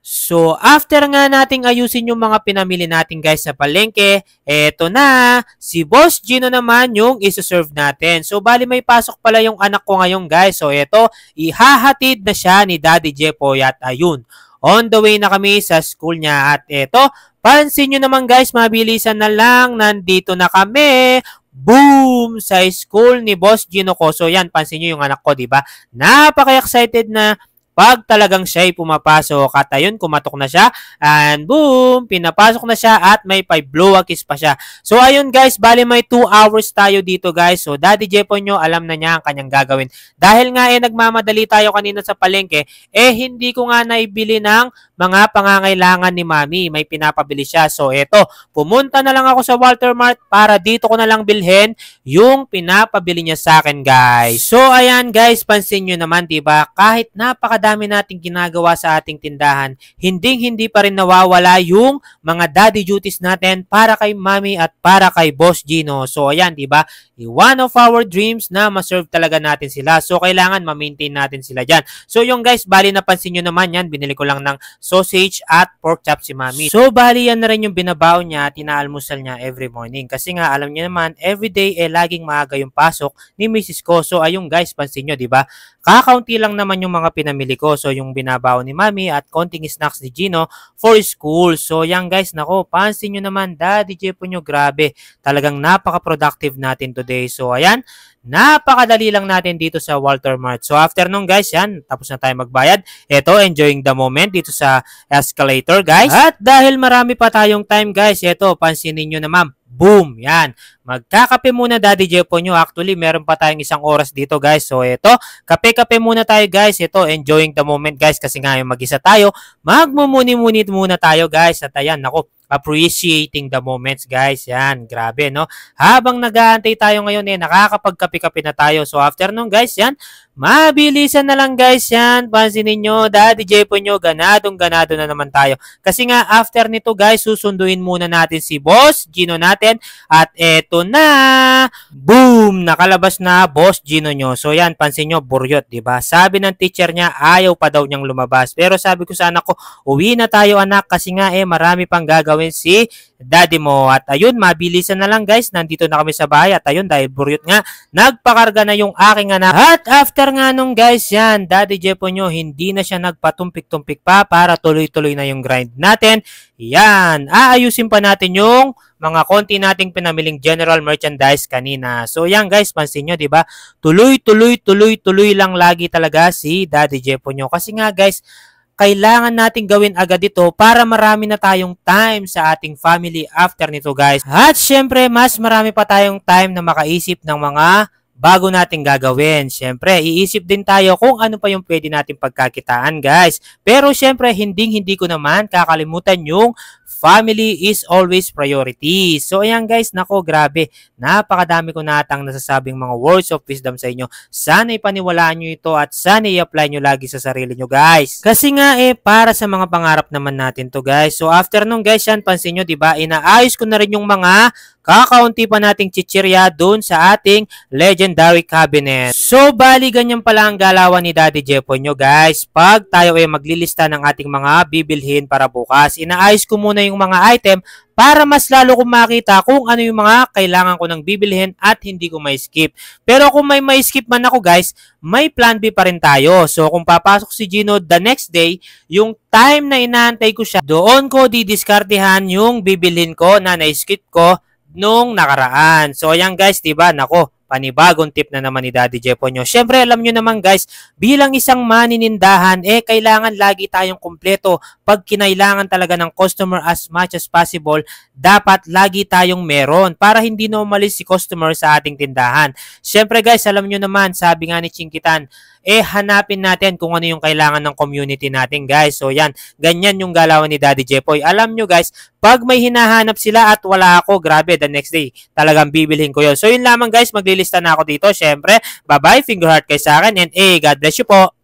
So, after nga nating ayusin yung mga pinamili natin guys sa palengke, eto na, si Boss Gino naman yung isuserve natin. So, bali may pasok pala yung anak ko ngayon guys. So, eto, ihahatid na siya ni Daddy Jepoy at ayun, on the way na kami sa school niya. At eto, pansin nyo naman guys, mabilisan na lang, nandito na kami. Boom! Sa school ni Boss Gino ko. So, yan, pansin nyo yung anak ko, diba? Napaka-excited na pag talagang siya'y pumapasok at ayun, kumatok na siya and boom, pinapasok na siya at may 5 blow a kiss pa siya. So ayun guys, bali may 2 hours tayo dito guys. So Daddy Jepoy nyo, alam na niya ang kanyang gagawin. Dahil nga nagmamadali tayo kanina sa palengke, hindi ko nga naibili ng mga pangangailangan ni Mami. May pinapabili siya. So eto, pumunta na lang ako sa Walter Mart para dito ko na lang bilhin yung pinapabili niya sa akin guys. So ayan guys, pansin nyo naman diba, kahit napakadami nating ginagawa sa ating tindahan, hindi pa rin nawawala yung mga daddy duties natin para kay Mami at para kay Boss Gino. So ayan diba, one of our dreams na ma-serve talaga natin sila. So kailangan ma-maintain natin sila dyan. So yung guys, bali napansin nyo naman yan, binili ko lang ng sausage at pork chop si Mami. So bali yan na rin yung binabaw niya at inaalmusal niya every morning. Kasi nga alam niyo naman, everyday laging maaga yung pasok ni Mrs. ko. So ayun guys, pansin nyo diba, kakaunti lang naman yung mga pinamili ko. So yung binabaw ni Mami at konting snacks ni Gino for school. So yan guys, nako, pansin nyo naman, Daddy Jepoy nyo, grabe. Talagang napaka-productive natin today. So ayan, napakadali lang natin dito sa Walter Mart. So after nung guys, yan, tapos na tayo magbayad. Eto, enjoying the moment dito sa escalator guys. At dahil marami pa tayong time guys, eto, pansinin nyo naman, boom, yan. Magkakape muna Daddy Jepoy nyo. Actually, meron pa tayong 1 oras dito guys. So eto, kape-kape muna tayo guys. Eto, enjoying the moment guys. Kasi nga yung mag-isa tayo, magmumuni-munit muna tayo guys. At ayan, ako, appreciating the moments guys. Yan, grabe no. Habang nag-aantay tayo ngayon nakakapagkape-kape na tayo. So after nung guys, yan, mabilisan na lang guys yan. Pansinin nyo, Daddy Jepoy nyo, ganadong-ganado na naman tayo. Kasi nga after nito guys, susunduin muna natin si Boss Gino natin. At eto na, boom, nakalabas na Boss Gino nyo. So yan, pansin nyo, buryot, diba? Sabi ng teacher niya, ayaw pa daw niyang lumabas. Pero sabi ko sa anak ko, uwi na tayo anak kasi nga marami pang gagawin si daddy mo. At ayun, mabilisan na lang guys, nandito na kami sa bahay. At ayun, dahil buryot nga, nagpakarga na yung aking anak. At after nga nung guys, yan, Daddy Jepoy nyo, hindi na siya nagpatumpik-tumpik pa para tuloy-tuloy na yung grind natin. Yan, aayusin pa natin yung mga konti nating pinamiling general merchandise kanina. So yan guys, pansin nyo, diba? Tuloy lang lagi talaga si Daddy Jepoy nyo. Kasi nga guys, kailangan nating gawin agad ito para marami na tayong time sa ating family after nito guys. At syempre, mas marami pa tayong time na makaisip ng mga bago nating gagawin. Syempre, iisip din tayo kung ano pa yung pwede nating pagkakitaan guys. Pero syempre, hindi ko naman kakalimutan yung family is always priority. So ayan guys, nako, grabe. Napakadami ko natang nasasabing mga words of wisdom sa inyo. Sana ipaniwalaan nyo ito at sana i-apply nyo lagi sa sarili nyo guys. Kasi nga para sa mga pangarap naman natin to guys. So after nung guys, yan, pansin nyo, diba, inaayos ko na rin yung mga kakaunti pa nating chichirya doon sa ating legendary cabinet. So, bali ganyan pala ang galawan ni Daddy Jepoy nyo guys. Pag tayo maglilista ng ating mga bibilhin para bukas, inaayos ko muna yung mga item para mas lalo kong makita kung ano yung mga kailangan ko ng bibilhin at hindi ko may skip. Pero kung may skip man ako guys, may plan B pa rin tayo. So kung papasok si Gino the next day, yung time na inaantay ko siya, doon ko didiskartehan yung bibilhin ko na na-skip ko nung nakaraan. So ayan guys, diba, nako, panibagong tip na naman ni Daddy Jepoy nyo. Syempre, alam nyo naman guys, bilang isang maninindahan, kailangan lagi tayong kumpleto. Pag kinailangan talaga ng customer as much as possible, dapat lagi tayong meron para hindi na umalis si customer sa ating tindahan. Syempre guys, alam nyo naman, sabi nga ni Chinkitan, hanapin natin kung ano yung kailangan ng community natin guys. So yan, ganyan yung galawan ni Daddy Jepoy. Alam nyo guys, pag may hinahanap sila at wala ako, grabe, the next day, talagang bibilhin ko yun. So yun lamang guys, maglilista na ako dito. Syempre, bye-bye, finger heart kayo sa akin, and God bless you po.